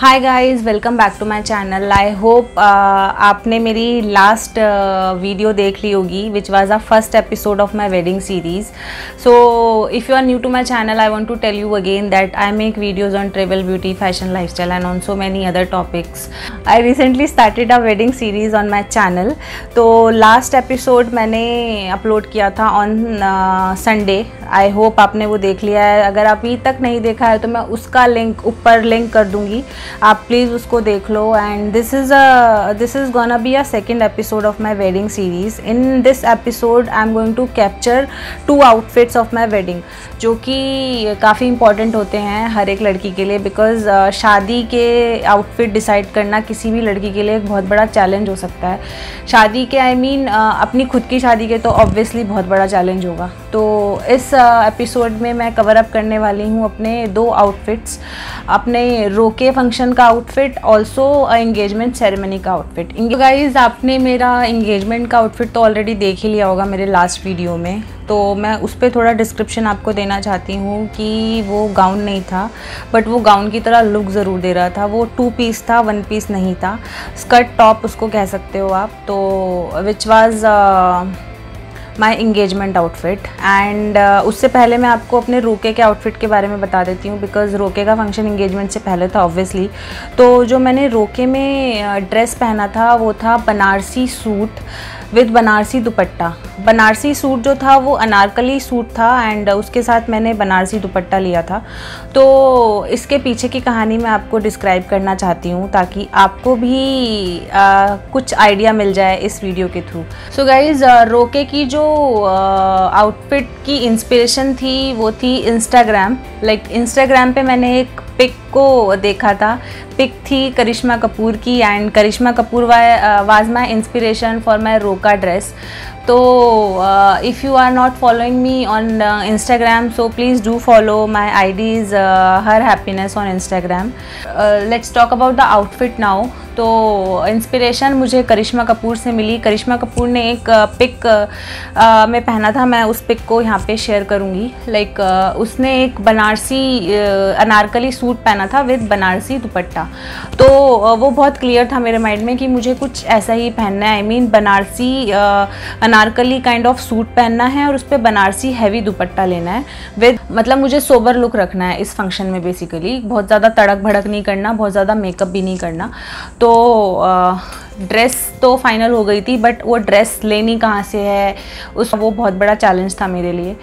Hi guys, welcome back to my channel. I hope आपने मेरी last video देख ली होगी which was a first episode of my wedding series. So if you are new to my channel, I want to tell you again that I make videos on travel, beauty, fashion, lifestyle and on so many other topics. I recently started a wedding series on my channel. तो last episode मैंने upload किया था on Sunday. I hope आपने वो देख लिया है। अगर अभी तक नहीं देखा है तो मैं उसका लिंक ऊपर लिंक कर दूँगी, आप प्लीज़ उसको देख लो। And this is gonna be a second episode of my wedding series. In this episode I am going to capture 2 outfits of my wedding, जो कि काफ़ी इंपॉर्टेंट होते हैं हर एक लड़की के लिए। बिकॉज शादी के आउटफिट डिसाइड करना किसी भी लड़की के लिए एक बहुत बड़ा चैलेंज हो सकता है। शादी के अपनी खुद की शादी के तो ऑब्वियसली बहुत बड़ा चैलेंज होगा। तो इस एपिसोड में मैं कवर अप करने वाली हूँ अपने 2 आउटफिट्स, अपने रोके फंक्शन का आउटफिट, ऑल्सो एंगेजमेंट सेरेमनी का आउटफिट। गाइज, आपने मेरा एंगेजमेंट का आउटफिट तो ऑलरेडी देख ही लिया होगा मेरे लास्ट वीडियो में, तो मैं उस पर थोड़ा डिस्क्रिप्शन आपको देना चाहती हूँ कि वो गाउन नहीं था, बट वो गाउन की तरह लुक ज़रूर दे रहा था। वो 2 पीस था, 1 पीस नहीं था, स्कर्ट टॉप उसको कह सकते हो आप। तो which was my engagement outfit. And उससे पहले मैं आपको अपने रोके के आउटफिट के बारे में बता देती हूँ, बिकॉज़ रोके का फंक्शन इंगेजमेंट से पहले था ऑब्वियसली। तो जो मैंने रोके में ड्रेस पहना था वो था Banarasi suit with Banarasi dupatta. Banarasi suit जो था वो अनारकली सूट था एंड उसके साथ मैंने बनारसी दुपट्टा लिया था। तो इसके पीछे की कहानी मैं आपको डिस्क्राइब करना चाहती हूँ ताकि आपको भी कुछ आइडिया मिल जाए इस वीडियो के थ्रू। सो गाइज, रोके की जो आउटफिट की इंस्पिरेशन थी वो थी इंस्टाग्राम। इंस्टाग्राम पे मैंने एक पिक को देखा था। पिक थी करिश्मा कपूर की and Karisma Kapoor was my inspiration for my roka dress. तो if you are not following me on Instagram, so please do follow my IDs her happiness on Instagram. Let's talk about the outfit now. तो inspiration मुझे करिश्मा कपूर से मिली। करिश्मा कपूर ने एक pick में पहना था, मैं उस पिक को यहाँ पे शेयर करूँगी। उसने एक बनारसी अनारकली सूट पहना था विद बनारसी दुपट्टा। तो वो बहुत क्लियर था मेरे माइंड में कि मुझे कुछ ऐसा ही पहनना है। Banarasi Anarkali kind of suit पहनना है और उस पर बनारसी हैवी दुपट्टा लेना है विद, मतलब मुझे सोबर लुक रखना है इस फंक्शन में। बेसिकली बहुत ज़्यादा तड़क भड़क नहीं करना, बहुत ज़्यादा मेकअप भी नहीं करना। तो ड्रेस तो फाइनल हो गई थी, बट वो ड्रेस लेनी कहाँ से है वो बहुत बड़ा चैलेंज था मेरे लिए।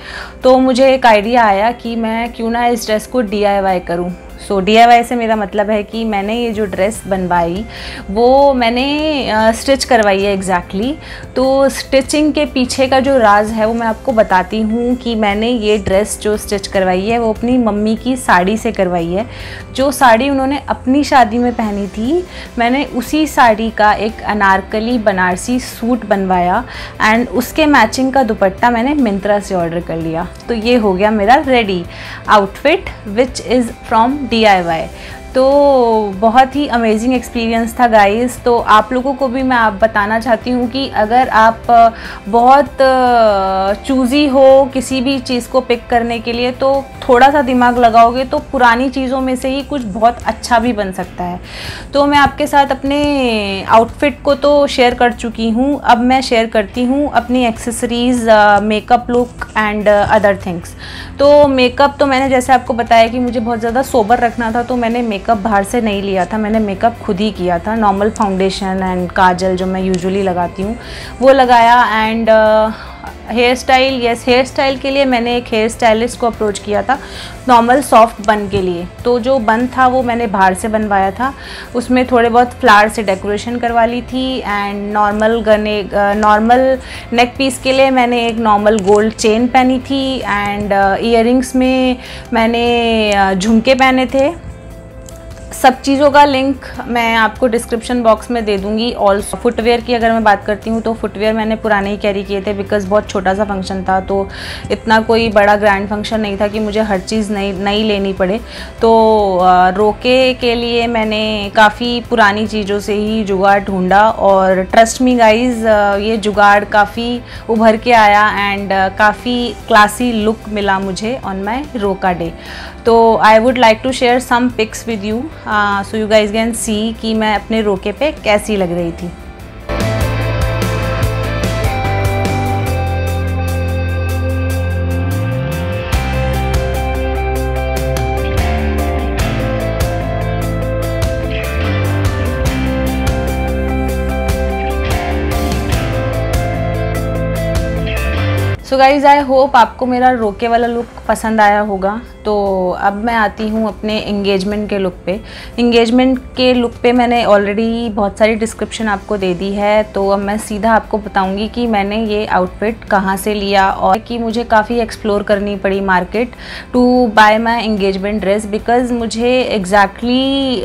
तो मुझे एक आइडिया आया कि मैं क्यों ना इस ड्रेस को DIY करूँ। सो DIY से मेरा मतलब है कि मैंने ये जो ड्रेस बनवाई वो मैंने स्टिच करवाई है एग्जैक्टली। तो स्टिचिंग के पीछे का जो राज है वो मैं आपको बताती हूँ कि मैंने ये ड्रेस जो स्टिच करवाई है वो अपनी मम्मी की साड़ी से करवाई है। जो साड़ी उन्होंने अपनी शादी में पहनी थी, मैंने उसी साड़ी का एक अनारकली बनारसी सूट बनवाया एंड उसके मैचिंग का दुपट्टा मैंने मिंत्रा से ऑर्डर कर लिया। तो ये हो गया मेरा ready outfit which is from DIY। तो बहुत ही अमेजिंग एक्सपीरियंस था गाइस। तो आप लोगों को भी मैं बताना चाहती हूँ कि अगर आप बहुत चूज़ी हो किसी भी चीज़ को पिक करने के लिए, तो थोड़ा सा दिमाग लगाओगे तो पुरानी चीज़ों में से ही कुछ बहुत अच्छा भी बन सकता है। तो मैं आपके साथ अपने आउटफिट को तो शेयर कर चुकी हूँ, अब मैं शेयर करती हूँ अपनी accessories, makeup look and other things. तो मेकअप तो मैंने जैसे आपको बताया कि मुझे बहुत ज़्यादा सोबर रखना था, तो मैंने मेकअप बाहर से नहीं लिया था, मैंने मेकअप खुद ही किया था। नॉर्मल फाउंडेशन एंड काजल जो मैं यूजुअली लगाती हूँ वो लगाया। And hair style, yes, hair style के लिए मैंने एक हेयर स्टाइलिस्ट को अप्रोच किया था नॉर्मल सॉफ्ट बन के लिए। तो जो बन था वो मैंने बाहर से बनवाया था, उसमें थोड़े बहुत फ्लावर से डेकोरेशन करवा ली थी। एंड नॉर्मल नेक पीस के लिए मैंने एक नॉर्मल गोल्ड चेन पहनी थी एंड ईयरिंग्स में मैंने झुमके पहने थे। सब चीज़ों का लिंक मैं आपको डिस्क्रिप्शन बॉक्स में दे दूँगी। ऑल्सो फुटवेयर की अगर मैं बात करती हूँ तो फुटवेयर मैंने पुराने ही कैरी किए थे, बिकॉज़ बहुत छोटा सा फंक्शन था, तो इतना कोई बड़ा ग्रैंड फंक्शन नहीं था कि मुझे हर चीज़ नई लेनी पड़े। तो रोके के लिए मैंने काफ़ी पुरानी चीज़ों से ही जुगाड़ ढूंढा और ट्रस्ट मी गाइज़, ये जुगाड़ काफ़ी उभर के आया एंड काफ़ी क्लासी लुक मिला मुझे ऑन माई रोका डे। तो I would like to share some pics with you. So you guys can see कि मैं अपने रोके पे कैसी लग रही थी। सो गाइज़ आई होप आपको मेरा रोके वाला लुक पसंद आया होगा। तो अब मैं आती हूँ अपने एंगेजमेंट के लुक पे। एंगेजमेंट के लुक पे मैंने ऑलरेडी बहुत सारी डिस्क्रिप्शन आपको दे दी है, तो अब मैं सीधा आपको बताऊँगी कि मैंने ये आउटफिट कहाँ से लिया और कि मुझे काफ़ी एक्सप्लोर करनी पड़ी market to buy my engagement dress, because मुझे एग्जैक्टली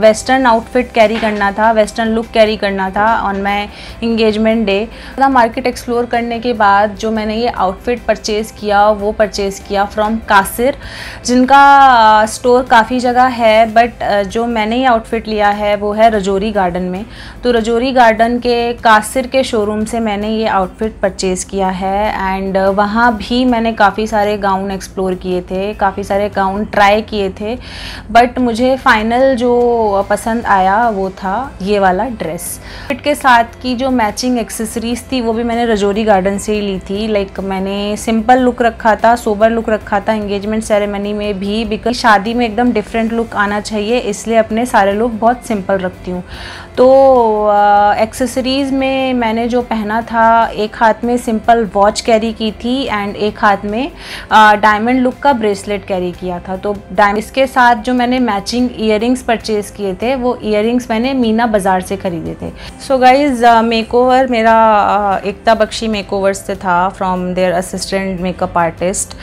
वेस्टर्न आउटफिट कैरी करना था, वेस्टर्न लुक कैरी करना था on my engagement day. Market explore करने के बाद जो मैंने ये आउटफिट परचेज़ किया वो परचेज़ किया फ्रॉम कासिर, जिनका स्टोर काफ़ी जगह है, बट जो मैंने ये आउटफिट लिया है वो है रजौरी गार्डन में। तो रजौरी गार्डन के कासिर के शोरूम से मैंने ये आउटफिट परचेज़ किया है एंड वहाँ भी मैंने काफ़ी सारे गाउन एक्सप्लोर किए थे, काफ़ी सारे गाउन ट्राई किए थे, बट मुझे फाइनल जो पसंद आया वो था ये वाला ड्रेस। आउटफिट के साथ की जो मैचिंग एक्सेसरीज थी वो भी मैंने रजौरी गार्डन से ही ली थी। लाइक मैंने सिंपल लुक रखा था, सोबर लुक रखा था एंगेजमेंट सेरेमनी में भी, बिकॉज शादी में एकदम डिफरेंट लुक आना चाहिए, इसलिए अपने सारे लुक बहुत सिंपल रखती हूँ। तो एक्सेसरीज़ में मैंने जो पहना था, एक हाथ में सिंपल वॉच कैरी की थी एंड एक हाथ में डायमंड लुक का ब्रेसलेट कैरी किया था। तो इसके साथ जो मैंने मैचिंग ईयरिंग्स परचेज़ किए थे वो ईयरिंग्स मैंने मीना बाज़ार से ख़रीदे थे। सो गाइज़ मेकओवर मेरा एकता बख्शी मेकओवर्स से था from there assistant makeup artist.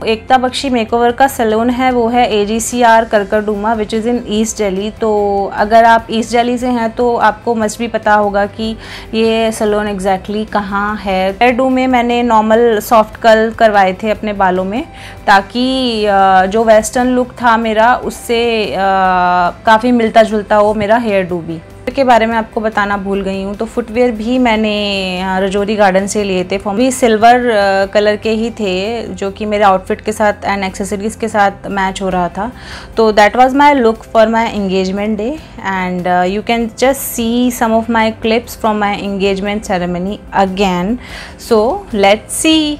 Ekta Bakshi makeover का सैलून है वो है AGCR Karkardooma which is in East Delhi. तो अगर आप ईस्ट दिल्ली से हैं तो आपको मस्ट भी पता होगा कि ये सैलून एग्जैक्टली कहाँ है। हेयर डू में मैंने नॉर्मल सॉफ्ट कर्ल करवाए थे अपने बालों में, ताकि जो वेस्टर्न लुक था मेरा उससे काफ़ी मिलता जुलता हो मेरा हेयर डू भी। के बारे में आपको बताना भूल गई हूँ, तो फुटवेयर भी मैंने रजौरी गार्डन से लिए थे, भी सिल्वर कलर के ही थे जो कि मेरे आउटफिट के साथ एंड एक्सेसरीज के साथ मैच हो रहा था। तो that was my look for my engagement day and you can just see some of my clips from my engagement ceremony again. So let's see.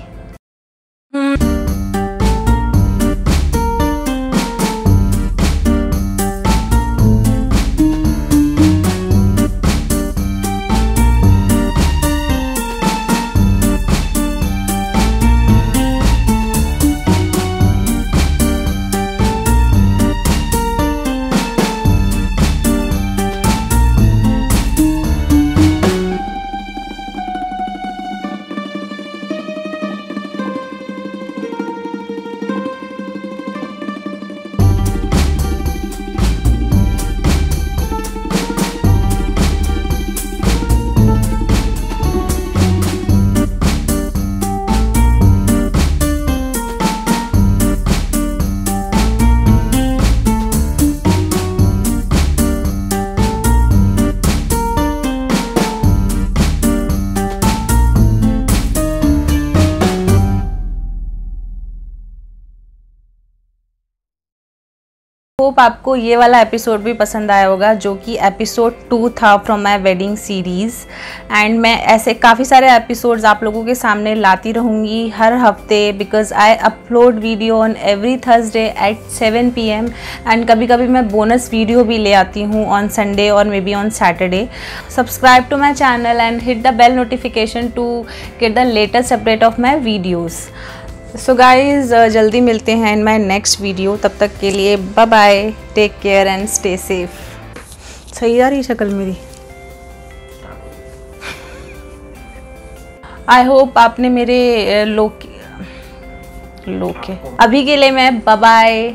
Hope आपको ये वाला एपिसोड भी पसंद आया होगा, जो कि एपिसोड 2 था from my wedding series. And मैं ऐसे काफ़ी सारे एपिसोड्स आप लोगों के सामने लाती रहूँगी हर हफ्ते, because I upload video on every Thursday at 7 PM and कभी कभी मैं बोनस वीडियो भी ले आती हूँ ऑन संडे और maybe on Saturday. Subscribe to my channel and hit the bell notification to get the latest update of my videos. So guys जल्दी मिलते हैं इन माई नेक्स्ट वीडियो। तब तक के लिए bye bye, take care and stay safe. सही आ रही शक्ल मेरी? आई होप आपने मेरे लोग के अभी के लिए मैं बाय बाय।